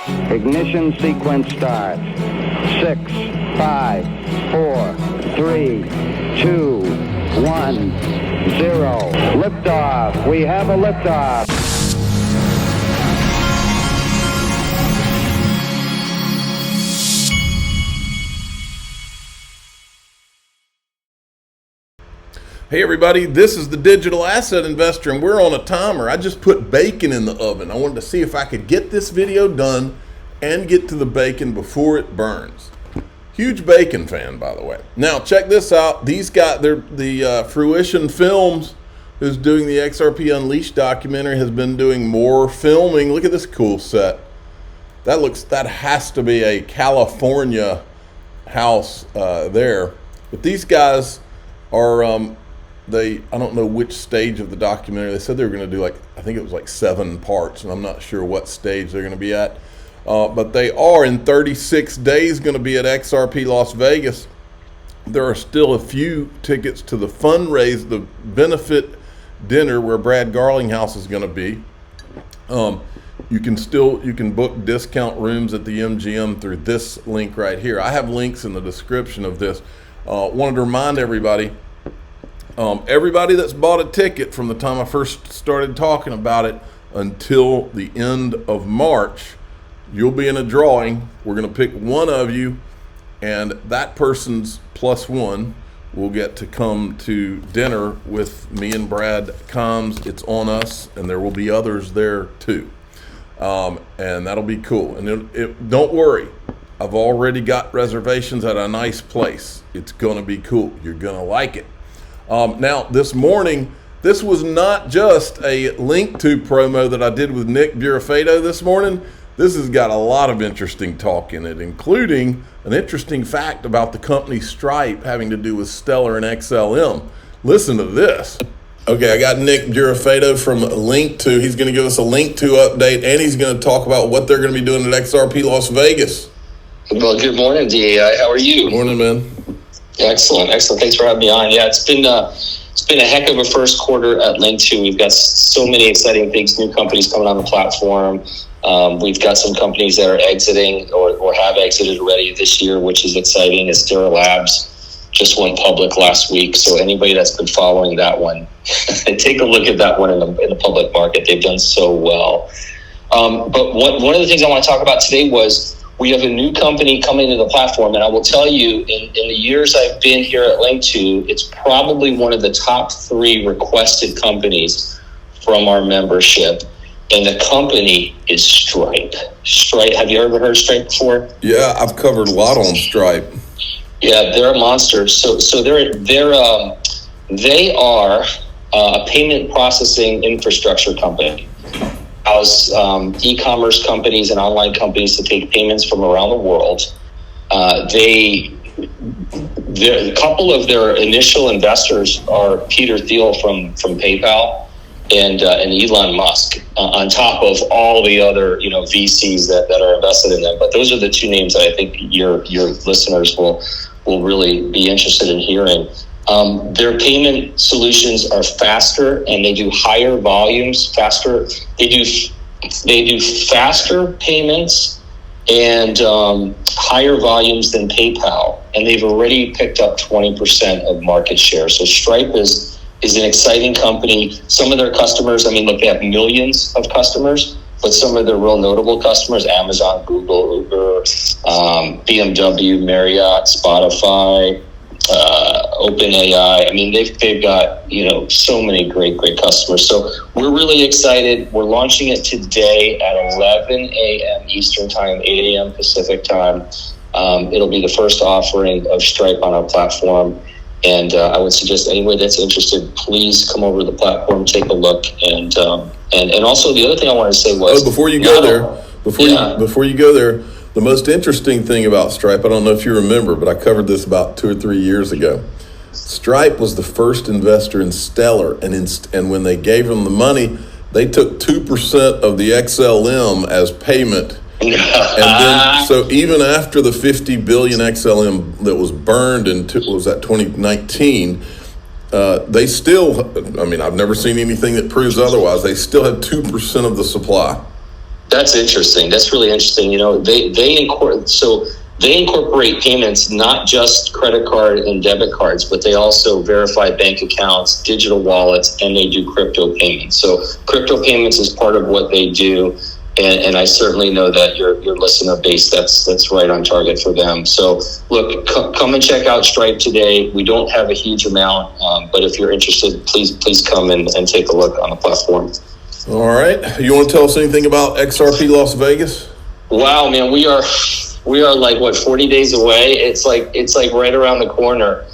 Ignition sequence starts. 6, 5, 4, 3, 2, 1, 0. Liftoff. We have a liftoff. Hey everybody, this is the Digital Asset Investor and we're on a timer. I just put bacon in the oven. I wanted to see if I could get this video done and get to the bacon before it burns. Huge bacon fan, by the way. Now check this out. These guys, the Fruition Films, who's doing the XRP Unleashed documentary, has been doing more filming. Look at this cool set. That has to be a California house there. But these guys are I don't know which stage of the documentary. They said they were going to do I think it was 7 parts, and I'm not sure what stage they're going to be at. But they are in 36 days going to be at XRP Las Vegas. There are still a few tickets to the fundraise, the benefit dinner where Brad Garlinghouse is going to be. You can book discount rooms at the MGM through this link right here. I have links in the description of this. Wanted to remind everybody that's bought a ticket from the time I first started talking about it until the end of March, you'll be in a drawing. We're going to pick one of you, and that person's +1 will get to come to dinner with me and Brad Combs. It's on us, and there will be others there too. And that'll be cool. And don't worry, I've already got reservations at a nice place. It's going to be cool. You're going to like it. Now, this morning, this was not just a link to promo that I did with Nick Burafato this morning. This has got a lot of interesting talk in it, including an interesting fact about the company Stripe having to do with Stellar and XLM. Listen to this. Okay, I got Nick Burafato from Link2. He's going to give us a Link2 update, and he's going to talk about what they're going to be doing at XRP Las Vegas. Well, good morning, DAI. How are you? Morning, man. Excellent. Thanks for having me on. Yeah, it's been a heck of a first quarter at Link2. We've got so many exciting things, new companies coming on the platform. We've got some companies that are exiting or have exited already this year, which is exciting. Astera Labs just went public last week, so anybody that's been following that one, take a look at that one in the public market. They've done so well. But one of the things I want to talk about today was we have a new company coming to the platform, and I will tell you, in the years I've been here at Link2, it's probably one of the top 3 requested companies from our membership, and the company is Stripe. Stripe, have you ever heard of Stripe before? Yeah, I've covered a lot on Stripe. Yeah, they're a monster. So they are a payment processing infrastructure company. Allows e-commerce companies and online companies to take payments from around the world. A couple of their initial investors are Peter Thiel from PayPal and Elon Musk, on top of all the other VCs that are invested in them. But those are the 2 names that I think your listeners will really be interested in hearing. Their payment solutions are faster, and they do higher volumes, faster. They do faster payments and higher volumes than PayPal, and they've already picked up 20% of market share. So Stripe is an exciting company. Some of their customers, look, they have millions of customers, but some of their real notable customers: Amazon, Google, Uber, BMW, Marriott, Spotify, OpenAI. They've got so many great customers. So we're really excited. We're launching it today at 11 a.m. Eastern Time, 8 a.m. Pacific Time. It'll be the first offering of Stripe on our platform, and I would suggest anybody that's interested, please come over to the platform, take a look, and also the other thing I wanted to say was before you go there. The most interesting thing about Stripe, I don't know if you remember, but I covered this about 2 or 3 years ago. Stripe was the first investor in Stellar, and when they gave them the money, they took 2% of the XLM as payment. And then, so even after the 50 billion XLM that was burned in 2019, they still, I've never seen anything that proves otherwise. They still had 2% of the supply. That's interesting. That's really interesting. You know, they incorporate payments, not just credit card and debit cards, but they also verify bank accounts, digital wallets, and they do crypto payments. So crypto payments is part of what they do. And I certainly know that your listener base, that's right on target for them. So look, come and check out Stripe today. We don't have a huge amount, but if you're interested, please come and take a look on the platform. All right. You want to tell us anything about XRP Las Vegas? Wow, man, we are like 40 days away. It's like right around the corner.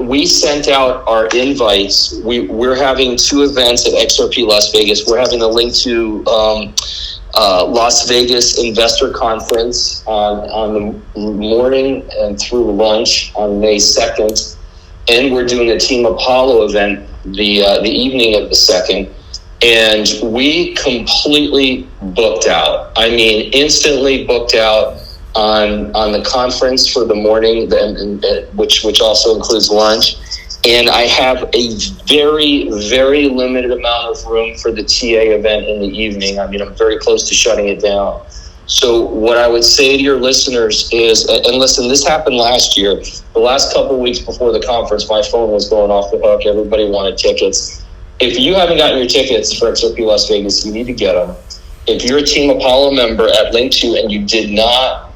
We sent out our invites. We're having 2 events at XRP Las Vegas. We're having a link to Las Vegas Investor Conference on the morning and through lunch on May 2nd. And we're doing a Team Apollo event the evening of the 2nd. And we completely booked out. I mean, instantly booked out on the conference for the morning, which also includes lunch. And I have a very, very limited amount of room for the TA event in the evening. I mean, I'm very close to shutting it down. So what I would say to your listeners is, and listen, this happened last year. The last couple of weeks before the conference, my phone was going off the hook. Everybody wanted tickets. If you haven't gotten your tickets for XRP Las Vegas, you need to get them. If you're a Team Apollo member at Link2 and you did not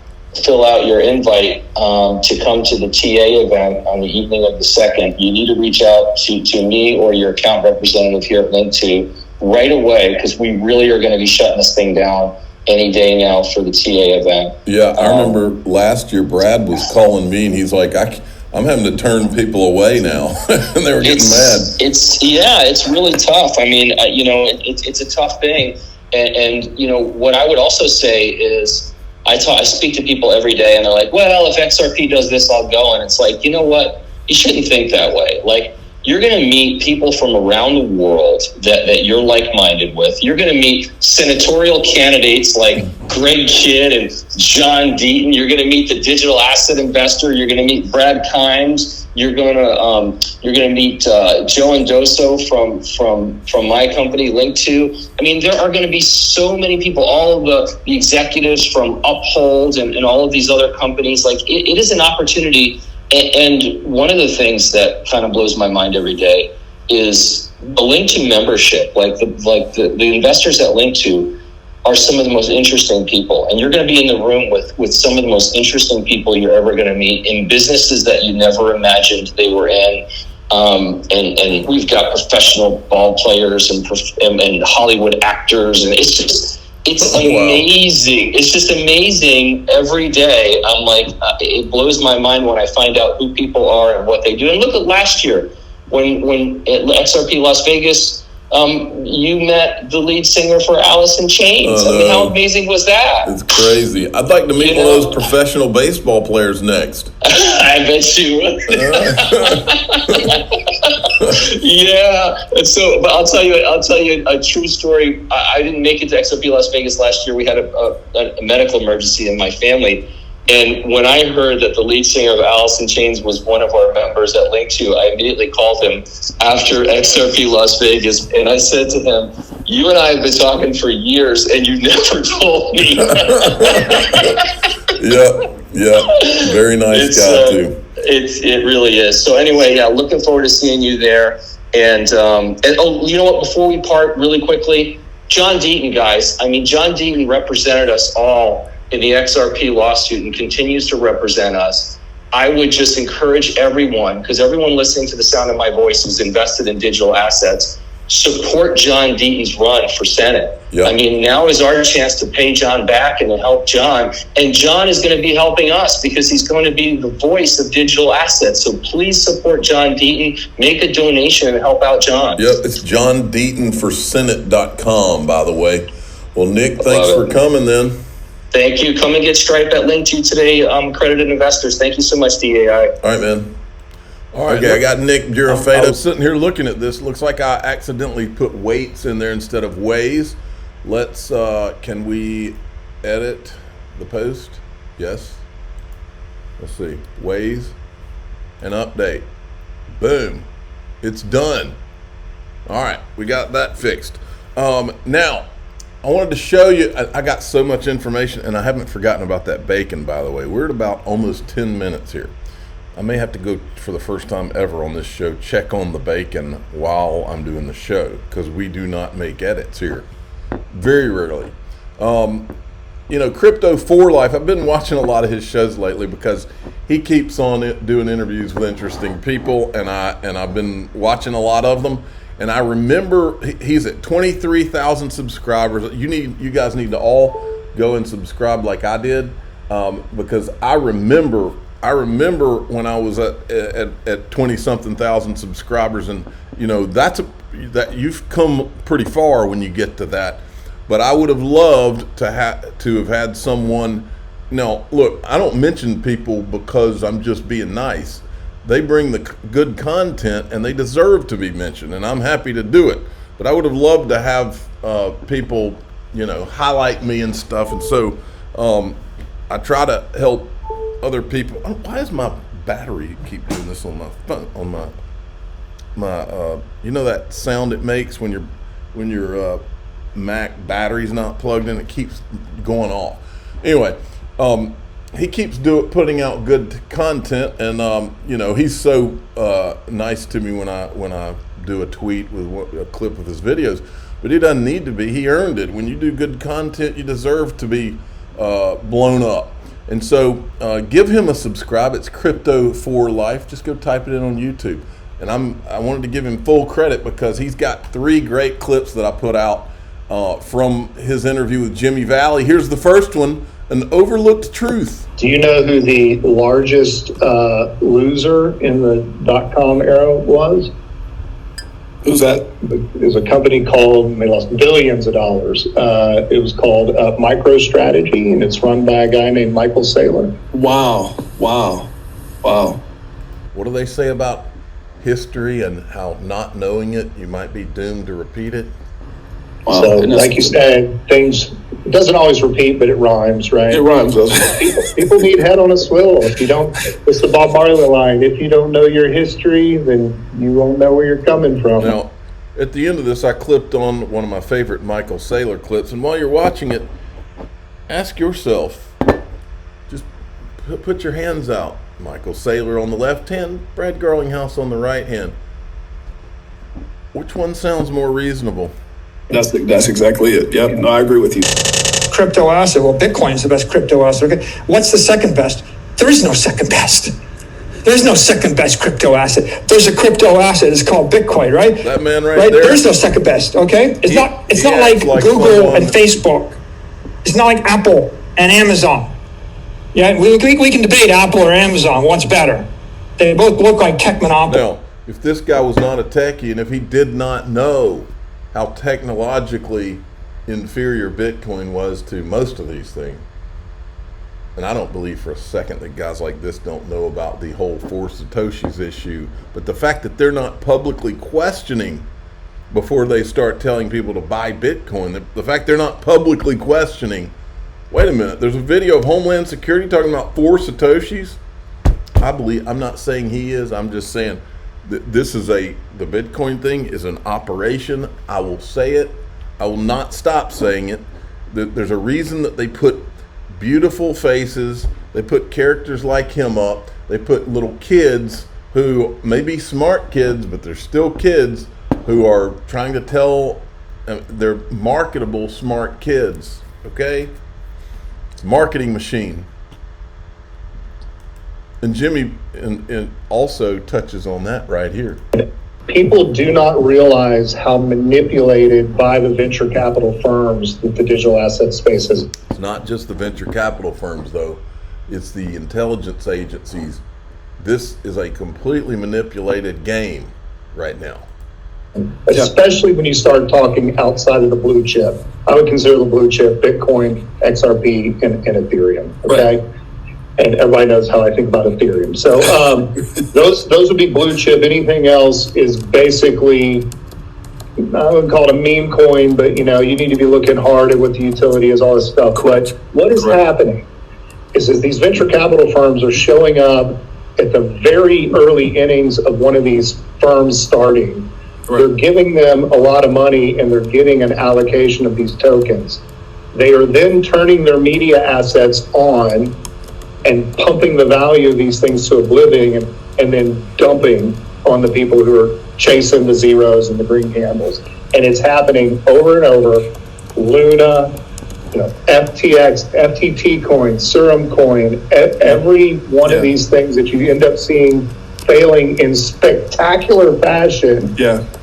fill out your invite to come to the TA event on the evening of the 2nd, you need to reach out to me or your account representative here at Link2 right away, because we really are going to be shutting this thing down any day now for the TA event. Yeah, I remember last year Brad was calling me and he's like, I'm having to turn people away now. And they were getting mad. It's really tough. I mean, it's a tough thing. And you know, what I would also say is, I speak to people every day and they're like, well, if XRP does this, I'll go. And it's like, you know what? You shouldn't think that way. Like, you're going to meet people from around the world that you're like-minded with. You're going to meet senatorial candidates like Greg Kidd and John Deaton. You're going to meet the digital asset investor. You're going to meet Brad Kimes. You're going to meet Joe Endoso from my company, Link2. I mean, there are going to be so many people, all of the executives from Uphold and all of these other companies. Like, it is an opportunity. And one of the things that kind of blows my mind every day is the Link2 membership. Like the investors at Link2 are some of the most interesting people, and you're going to be in the room with some of the most interesting people you're ever going to meet in businesses that you never imagined they were in. And we've got professional ball players and Hollywood actors, and it's amazing. It's just amazing every day. I'm like, it blows my mind when I find out who people are and what they do. And look at last year when at XRP Las Vegas, you met the lead singer for Alice in Chains. I mean, how amazing was that? It's crazy. I'd like to meet one of those professional baseball players next. I bet you would. Yeah. And so, but I'll tell you a true story. I didn't make it to XRP Las Vegas last year. We had a medical emergency in my family. And when I heard that the lead singer of Alice in Chains was one of our members at Link2, I immediately called him after XRP Las Vegas. And I said to him, you and I have been talking for years and you never told me. Yeah. Very nice guy too. It really is. So anyway, yeah, looking forward to seeing you there. And you know what, before we part really quickly, John Deaton, guys. I mean, John Deaton represented us all in the XRP lawsuit and continues to represent us. I would just encourage everyone, because everyone listening to the sound of my voice is invested in digital assets, support John Deaton's run for Senate. Yep. I mean, now is our chance to pay John back and to help John. And John is going to be helping us because he's going to be the voice of digital assets. So please support John Deaton, make a donation and help out John. Yep, it's johndeatonforsenate.com, by the way. Well, Nick, thanks for coming then. Thank you. Come and get Stripe at Link2 today, accredited investors. Thank you so much, DAI. All right, man. All right, okay, I got Nick Girafetta. I was sitting here looking at this. Looks like I accidentally put weights in there instead of ways. Let's, can we edit the post? Yes. Let's see. Ways and update. Boom. It's done. All right, we got that fixed. Now, I wanted to show you, I got so much information, and I haven't forgotten about that bacon, by the way. We're at about almost 10 minutes here. I may have to go, for the first time ever on this show, check on the bacon while I'm doing the show, because we do not make edits here. Very rarely. You know, Crypto for Life, I've been watching a lot of his shows lately because he keeps on doing interviews with interesting people, and I've been watching a lot of them. And I remember he's at 23,000 subscribers. You guys need to all go and subscribe like I did, because I remember when I was at 20-something thousand subscribers, and you know that you've come pretty far when you get to that. But I would have loved to have had someone. Now, look, I don't mention people because I'm just being nice. They bring the good content, and they deserve to be mentioned, and I'm happy to do it. But I would have loved to have people, you know, highlight me and stuff. And so I try to help other people. Oh, why does my battery keep doing this on my phone? On my you know that sound it makes when your Mac battery's not plugged in? It keeps going off. Anyway, he keeps putting out good content, and you know, he's so nice to me when I do a tweet with a clip of his videos. But he doesn't need to be. He earned it. When you do good content, you deserve to be blown up. And so give him a subscribe. It's Crypto for Life. Just go type it in on YouTube. And I wanted to give him full credit because he's got 3 great clips that I put out from his interview with Jimmy Valley. Here's the first one, An Overlooked Truth. Do you know who the largest loser in the .com era was? Who's that? It was a company called, they lost billions of dollars. It was called MicroStrategy, and it's run by a guy named Michael Saylor. Wow. What do they say about history and how not knowing it, you might be doomed to repeat it? Wow. So, like you said, it doesn't always repeat, but it rhymes, right? It rhymes. People need head on a swivel. If you don't, it's the Bob Marley line. If you don't know your history, then you won't know where you're coming from. Now, at the end of this, I clipped on one of my favorite Michael Saylor clips, and while you're watching it, ask yourself, just put your hands out. Michael Saylor on the left hand, Brad Garlinghouse on the right hand. Which one sounds more reasonable? That's exactly it. Yep. No, I agree with you. Crypto asset. Well, Bitcoin's the best crypto asset. Okay. What's the second best? There is no second best. There's no second best crypto asset. There's a crypto asset. It's called Bitcoin, right? That man right there. There's no second best. Okay. It's not like Google and Facebook. It's not like Apple and Amazon. Yeah, we can debate Apple or Amazon. What's better? They both look like tech monopoly. Now, if this guy was not a techie, and if he did not know how technologically inferior Bitcoin was to most of these things, and I don't believe for a second that guys like this don't know about the whole 4 Satoshis issue, but the fact that they're not publicly questioning before they start telling people to buy Bitcoin, the fact they're not publicly questioning, wait a minute, there's a video of Homeland Security talking about 4 Satoshis. I'm not saying he is, I'm just saying that the Bitcoin thing is an operation. I will say it. I will not stop saying it. There's a reason that they put beautiful faces. They put characters like him up. They put little kids who may be smart kids, but they're still kids who are trying to tell, they're marketable smart kids, okay? It's a marketing machine. And Jimmy also touches on that right here. People do not realize how manipulated by the venture capital firms that the digital asset space is. It's not just the venture capital firms, though. It's the intelligence agencies. This is a completely manipulated game right now. Especially when you start talking outside of the blue chip. I would consider the blue chip Bitcoin, XRP, and Ethereum, okay? Right. And everybody knows how I think about Ethereum. So those would be blue chip. Anything else is basically, I wouldn't call it a meme coin, but you need to be looking hard at what the utility is, all this stuff. But what is happening is that these venture capital firms are showing up at the very early innings of one of these firms starting They're giving them a lot of money and they're getting an allocation of these tokens. They are then turning their media assets on and pumping the value of these things to oblivion and then dumping on the people who are chasing the zeros and the green candles. And it's happening over and over. Luna, FTX, FTT coin, Serum coin, every one of these things that you end up seeing failing in spectacular fashion.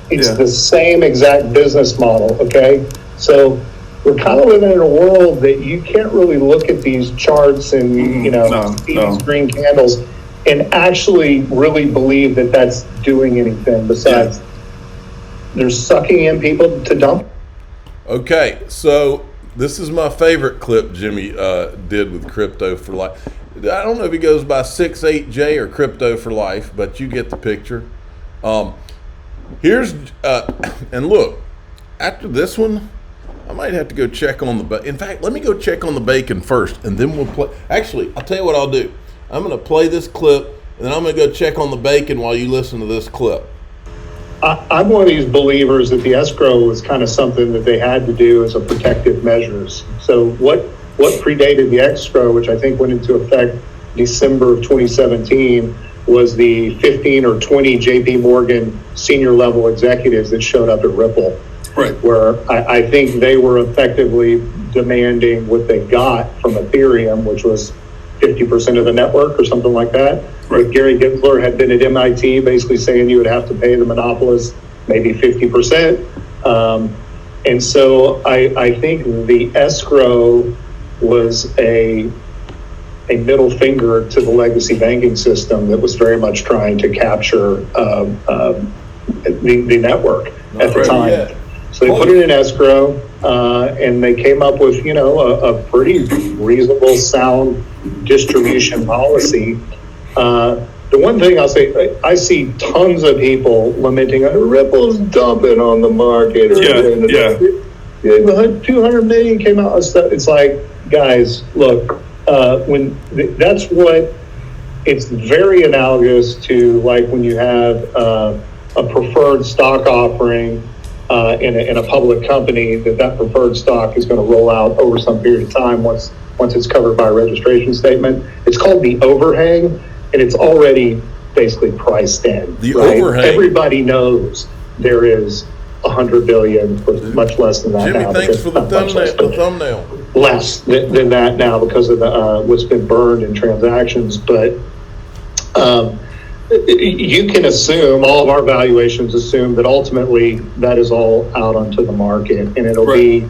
It's the same exact business model, okay? So we're kind of living in a world that you can't really look at these charts and, see these green candles and actually really believe that that's doing anything besides they're sucking in people to dump. Okay, so this is my favorite clip Jimmy did with Crypto for Life. I don't know if he goes by 68J or Crypto for Life, but you get the picture. Here's, and look, after this one, I might have to go check on the bacon. In fact, let me go check on the bacon first, and then we'll play. Actually, I'll tell you what I'll do. I'm going to play this clip, and then I'm going to go check on the bacon while you listen to this clip. I'm one of these believers that the escrow was kind of something that they had to do as a protective measures. So what predated the escrow, which I think went into effect December of 2017, was the 15 or 20 JP Morgan senior level executives that showed up at Ripple. Right. Where I think they were effectively demanding what they got from Ethereum, which was 50% of the network or something like that. Right. Gary Gensler had been at MIT basically saying you would have to pay the monopolist maybe 50%. And so I think the escrow was a middle finger to the legacy banking system that was very much trying to capture the network at the time. Yeah. So they put it in escrow, and they came up with, a pretty reasonable, sound distribution policy. The one thing I'll say, I see tons of people lamenting, Ripple's dumping on the market. 200 million came out of stuff. It's like, guys, look, it's very analogous to like when you have a preferred stock offering in a public company, that preferred stock is going to roll out over some period of time once it's covered by a registration statement. It's called the overhang, and it's already basically priced in. The overhang. Everybody knows there is 100 billion, or much less than that. Jimmy, now. Thanks for the thumbnail. Less than that now because of what's been burned in transactions, but. You can assume, all of our valuations assume that ultimately that is all out onto the market, and it'll be,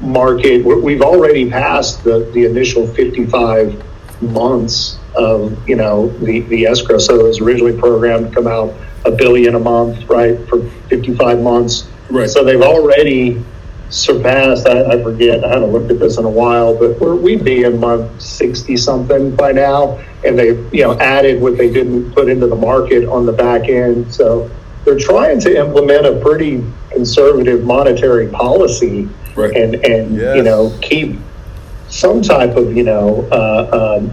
market. We've already passed the initial 55 months of, the escrow. So it was originally programmed to come out $1 billion a month, right, for 55 months. Right. So they've already surpassed, I forget, I haven't looked at this in a while, but we'd be in month 60 something by now, and they added what they didn't put into the market on the back end. So they're trying to implement a pretty conservative monetary policy, and keep some type of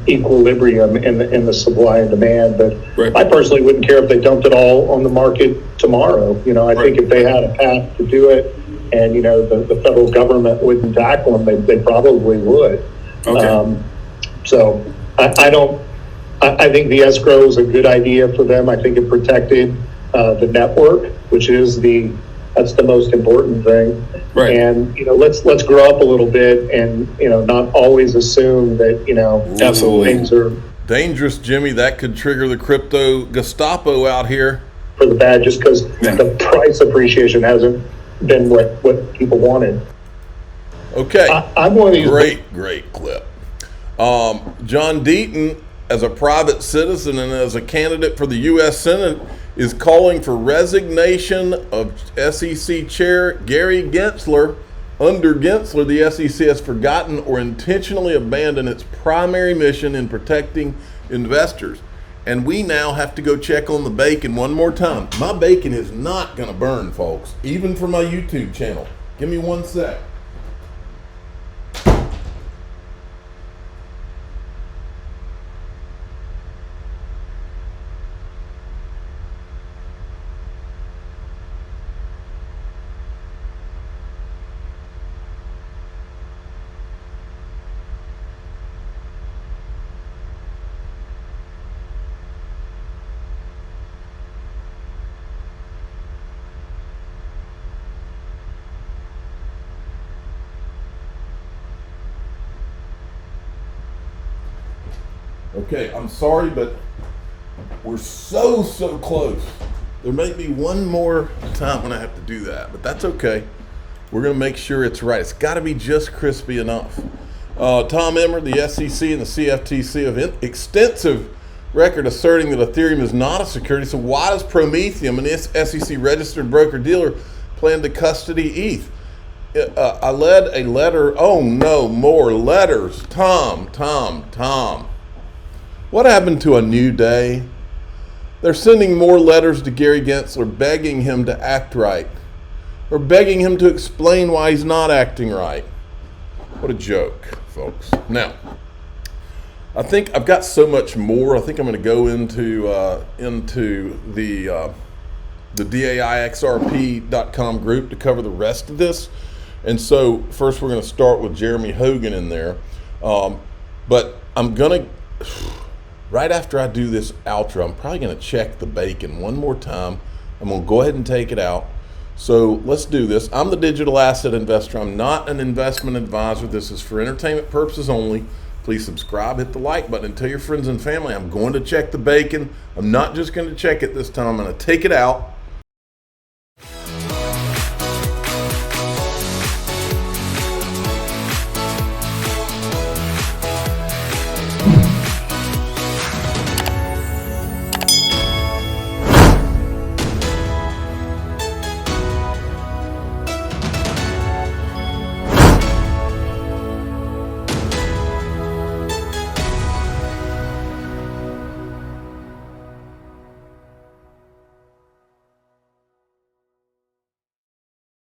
equilibrium in the supply and demand. But I personally wouldn't care if they dumped it all on the market tomorrow. I think if they had a path to do it, and the federal government wouldn't tackle them, they probably would. Okay. So I think the escrow is a good idea for them. I think it protected the network, which is that's the most important thing. Right. And let's grow up a little bit, and not always assume that absolutely things are dangerous, Jimmy. That could trigger the crypto Gestapo out here for the bad, just because the price appreciation hasn't been what people wanted. Okay. I'm one of these great clip. John Deaton, as a private citizen and as a candidate for the U.S. Senate, is calling for resignation of SEC Chair Gary Gensler. Under Gensler, the SEC has forgotten or intentionally abandoned its primary mission in protecting investors. And we now have to go check on the bacon one more time. My bacon is not going to burn, folks, even for my YouTube channel. Give me 1 sec. Okay, I'm sorry, but we're so close. There may be one more time when I have to do that, but that's okay. We're going to make sure it's right. It's got to be just crispy enough. Tom Emmer, the SEC and the CFTC have extensive record asserting that Ethereum is not a security. So why does Prometheum, an SEC registered broker-dealer, plan to custody ETH? I led a letter. Oh no, more letters. Tom. What happened to a new day? They're sending more letters to Gary Gensler begging him to act right, or begging him to explain why he's not acting right. What a joke, folks. Now, I think I've got so much more. I think I'm going to go into the DAIXRP.com group to cover the rest of this. And so first we're going to start with Jeremy Hogan in there. But I'm going to, right after I do this outro, I'm probably going to check the bacon one more time. I'm going to go ahead and take it out. So let's do this. I'm the digital asset investor. I'm not an investment advisor. This is for entertainment purposes only. Please subscribe, hit the like button, and tell your friends and family I'm going to check the bacon. I'm not just going to check it this time. I'm going to take it out.